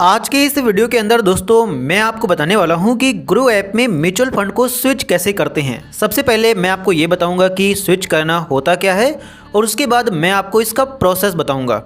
आज के इस वीडियो के अंदर दोस्तों मैं आपको बताने वाला हूं कि ग्रो ऐप में म्यूचुअल फंड को स्विच कैसे करते हैं। सबसे पहले मैं आपको ये बताऊंगा कि स्विच करना होता क्या है और उसके बाद मैं आपको इसका प्रोसेस बताऊंगा।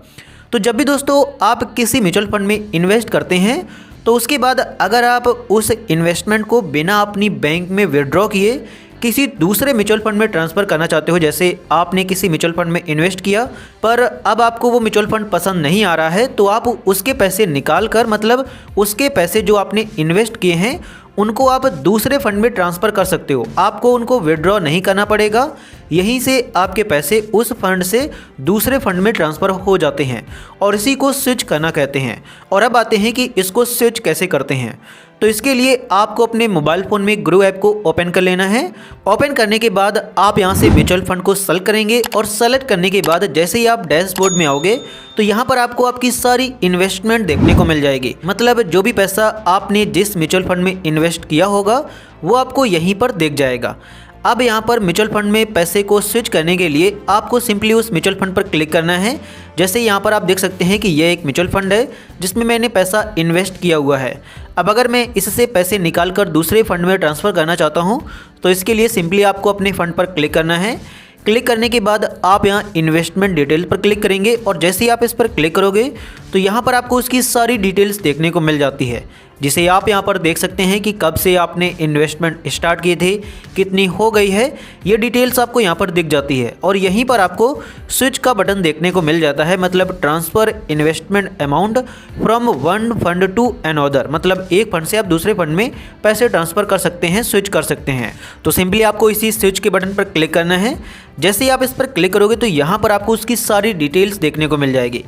तो जब भी दोस्तों आप किसी म्यूचुअल फंड में इन्वेस्ट करते हैं तो उसके बाद अगर आप उस इन्वेस्टमेंट को बिना अपनी बैंक में विड्रॉ किए किसी दूसरे म्यूचुअल फंड में ट्रांसफ़र करना चाहते हो, जैसे आपने किसी म्यूचुअल फंड में इन्वेस्ट किया पर अब आपको वो म्यूचुअल फंड पसंद नहीं आ रहा है, तो आप उसके पैसे निकाल कर मतलब उसके पैसे जो आपने इन्वेस्ट किए हैं उनको आप दूसरे फंड में ट्रांसफ़र कर सकते हो। आपको उनको विड्रॉ नहीं करना पड़ेगा, यहीं से आपके पैसे उस फंड से दूसरे फंड में ट्रांसफ़र हो जाते हैं और इसी को स्विच करना कहते हैं। और अब आते हैं कि इसको स्विच कैसे करते हैं। तो इसके लिए आपको अपने मोबाइल फ़ोन में ग्रो ऐप को ओपन कर लेना है। ओपन करने के बाद आप यहाँ से म्यूचुअल फंड को सेलेक्ट करेंगे और सेलेक्ट करने के बाद जैसे ही आप डैशबोर्ड में आओगे तो यहाँ पर आपको आपकी सारी इन्वेस्टमेंट देखने को मिल जाएगी। मतलब जो भी पैसा आपने जिस म्यूचुअल फंड में इन्वेस्ट किया होगा वो आपको यहीं पर दिख जाएगा। अब यहाँ पर म्यूचुअल फंड में पैसे को स्विच करने के लिए आपको सिंपली उस म्यूचुअल फंड पर क्लिक करना है। जैसे यहाँ पर आप देख सकते हैं कि यह एक म्यूचुअल फंड है जिसमें मैंने पैसा इन्वेस्ट किया हुआ है। अब अगर मैं इससे पैसे निकाल कर दूसरे फंड में ट्रांसफ़र करना चाहता हूँ तो इसके लिए सिंपली आपको अपने फ़ंड पर क्लिक करना है। क्लिक करने के बाद आप यहाँ इन्वेस्टमेंट डिटेल पर क्लिक करेंगे और जैसे ही आप इस पर क्लिक करोगे तो यहाँ पर आपको उसकी सारी डिटेल्स देखने को मिल जाती है, जिसे आप यहाँ पर देख सकते हैं कि कब से आपने इन्वेस्टमेंट स्टार्ट किए थे, कितनी हो गई है, ये डिटेल्स आपको यहाँ पर दिख जाती है। और यहीं पर आपको स्विच का बटन देखने को मिल जाता है, मतलब transfer investment amount from one fund to another, मतलब एक फंड से आप दूसरे फंड में पैसे ट्रांसफ़र कर सकते हैं, स्विच कर सकते हैं। तो सिंपली आपको इसी स्विच के बटन पर क्लिक करना है। जैसे ही आप इस पर क्लिक करोगे तो यहाँ पर आपको उसकी सारी डिटेल्स देखने को मिल जाएगी।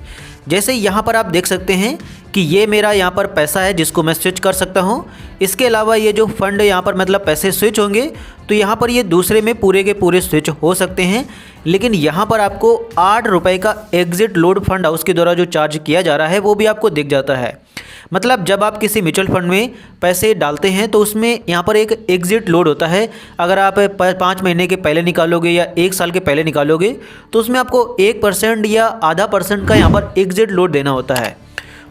जैसे यहाँ पर आप देख सकते हैं कि ये मेरा यहाँ पर पैसा है जिसको मैं स्विच कर सकता हूँ। इसके अलावा ये जो फंड यहाँ पर मतलब पैसे स्विच होंगे तो यहाँ पर ये दूसरे में पूरे के पूरे स्विच हो सकते हैं, लेकिन यहाँ पर आपको 8 रुपये का एग्जिट लोड फंड हाउस के द्वारा जो चार्ज किया जा रहा है वो भी आपको दिख जाता है। मतलब जब आप किसी म्यूचुअल फंड में पैसे डालते हैं तो उसमें यहाँ पर एक एग्जिट लोड होता है। अगर आप 5 महीने के पहले निकालोगे या 1 साल के पहले निकालोगे तो उसमें आपको 1% या आधा % का यहाँ पर एग्जिट लोड देना होता है।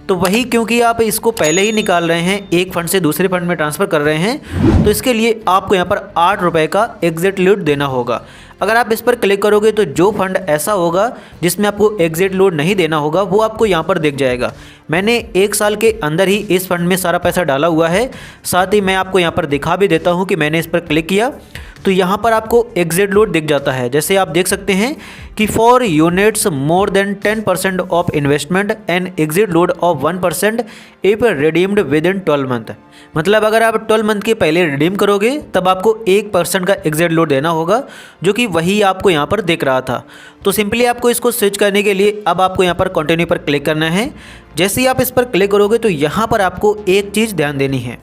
तो वही क्योंकि आप इसको पहले ही निकाल रहे हैं, एक फंड से दूसरे फंड में ट्रांसफ़र कर रहे हैं, तो इसके लिए आपको यहाँ पर 8 रुपये का एग्जिट लोड देना होगा। अगर आप इस पर क्लिक करोगे तो जो फंड ऐसा होगा जिसमें आपको एग्जिट लोड नहीं देना होगा वो आपको यहाँ पर दिख जाएगा। मैंने 1 साल के अंदर ही इस फंड में सारा पैसा डाला हुआ है। साथ ही मैं आपको यहाँ पर दिखा भी देता हूँ कि मैंने इस पर क्लिक किया तो यहाँ पर आपको एग्जिट लोड दिख जाता है। जैसे आप देख सकते हैं कि for units more than 10% of investment and exit load of 1% if redeemed with in 12 month. मतलब अगर आप 12 मंथ के पहले रिडीम करोगे तब आपको 1% का एग्जिट लोड देना होगा, जो कि वही आपको यहाँ पर दिख रहा था। तो सिंपली आपको इसको स्विच करने के लिए अब आपको यहाँ पर कंटिन्यू पर क्लिक करना है। जैसे ही आप इस पर क्लिक करोगे तो यहाँ पर आपको एक चीज़ ध्यान देनी है।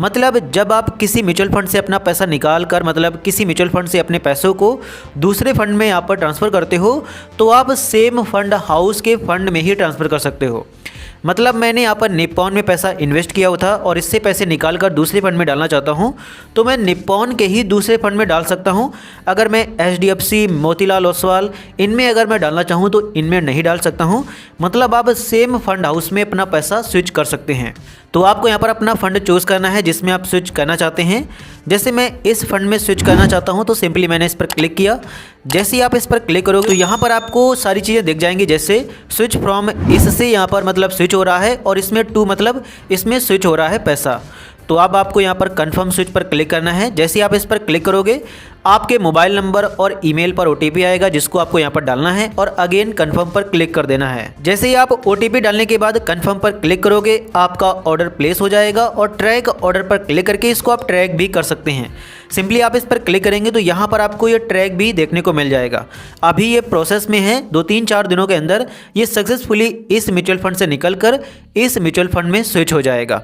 मतलब जब आप किसी म्यूचुअल फंड से अपना पैसा निकाल कर मतलब किसी म्यूचुअल फंड से अपने पैसों को दूसरे फंड में यहाँ पर ट्रांसफ़र करते हो तो आप सेम फंड हाउस के फंड में ही ट्रांसफ़र कर सकते हो। मतलब मैंने यहाँ पर निप्पॉन में पैसा इन्वेस्ट किया हुआ था और इससे पैसे निकाल कर दूसरे फंड में डालना चाहता हूँ तो मैं निप्पॉन के ही दूसरे फंड में डाल सकता हूँ। अगर मैं HDFC, मोतीलाल ओसवाल इनमें अगर मैं डालना चाहूँ तो इनमें नहीं डाल सकता हूँ। मतलब आप सेम फंड हाउस में अपना पैसा स्विच कर सकते हैं। तो आपको यहाँ पर अपना फ़ंड चूज़ करना है जिसमें आप स्विच करना चाहते हैं। जैसे मैं इस फंड में स्विच करना चाहता हूँ तो सिंपली मैंने इस पर क्लिक किया। जैसे ही आप इस पर क्लिक करोगे तो यहाँ पर आपको सारी चीज़ें दिख जाएंगी, जैसे स्विच फ्रॉम, इससे यहाँ पर मतलब स्विच हो रहा है और इसमें टू मतलब इसमें स्विच हो रहा है पैसा। तो अब आपको यहाँ पर कंफर्म स्विच पर क्लिक करना है। जैसे ही आप इस पर क्लिक करोगे आपके मोबाइल नंबर और ईमेल पर OTP आएगा जिसको आपको यहाँ पर डालना है और अगेन कंफर्म पर क्लिक कर देना है। जैसे ही आप OTP डालने के बाद कंफर्म पर क्लिक करोगे आपका ऑर्डर प्लेस हो जाएगा और ट्रैक ऑर्डर पर क्लिक करके इसको आप ट्रैक भी कर सकते हैं। सिंपली आप इस पर क्लिक करेंगे तो यहाँ पर आपको ये ट्रैक भी देखने को मिल जाएगा। अभी ये प्रोसेस में है, 2-3-4 दिनों के अंदर ये सक्सेसफुली इस म्यूचुअल फंड से निकल कर इस म्यूचुअल फंड में स्विच हो जाएगा।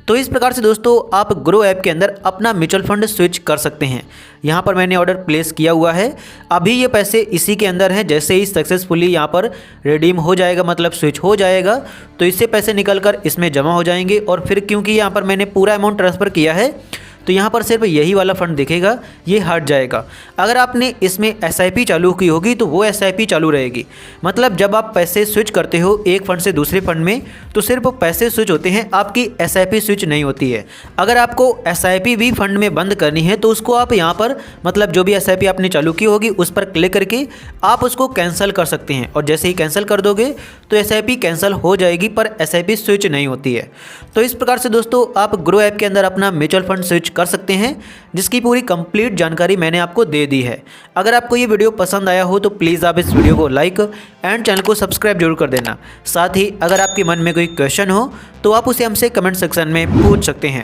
तो इस प्रकार से दोस्तों आप ग्रो ऐप के अंदर अपना म्यूचुअल फंड स्विच कर सकते हैं। यहाँ पर मैंने ऑर्डर प्लेस किया हुआ है, अभी ये पैसे इसी के अंदर हैं। जैसे ही सक्सेसफुली यहाँ पर रिडीम हो जाएगा मतलब स्विच हो जाएगा तो इससे पैसे निकल कर इसमें जमा हो जाएंगे और फिर क्योंकि यहाँ पर मैंने पूरा अमाउंट ट्रांसफ़र किया है तो यहाँ पर सिर्फ यही वाला फंड दिखेगा, ये हट जाएगा। अगर आपने इसमें SIP चालू की होगी तो वो SIP चालू रहेगी। मतलब जब आप पैसे स्विच करते हो एक फंड से दूसरे फंड में तो सिर्फ पैसे स्विच होते हैं, आपकी SIP स्विच नहीं होती है। अगर आपको SIP भी फंड में बंद करनी है तो उसको आप यहाँ पर मतलब जो भी SIP आपने चालू की होगी उस पर क्लिक करके आप उसको कैंसिल कर सकते हैं, और जैसे ही कैंसिल कर दोगे तो SIP कैंसिल हो जाएगी पर SIP स्विच नहीं होती है। तो इस प्रकार से दोस्तों आप ग्रो ऐप के अंदर अपना म्यूचुअल फंड स्विच कर सकते हैं, जिसकी पूरी कंप्लीट जानकारी मैंने आपको दे दी है। अगर आपको ये वीडियो पसंद आया हो तो प्लीज़ आप इस वीडियो को लाइक एंड चैनल को सब्सक्राइब जरूर कर देना। साथ ही अगर आपके मन में कोई क्वेश्चन हो तो आप उसे हमसे कमेंट सेक्शन में पूछ सकते हैं।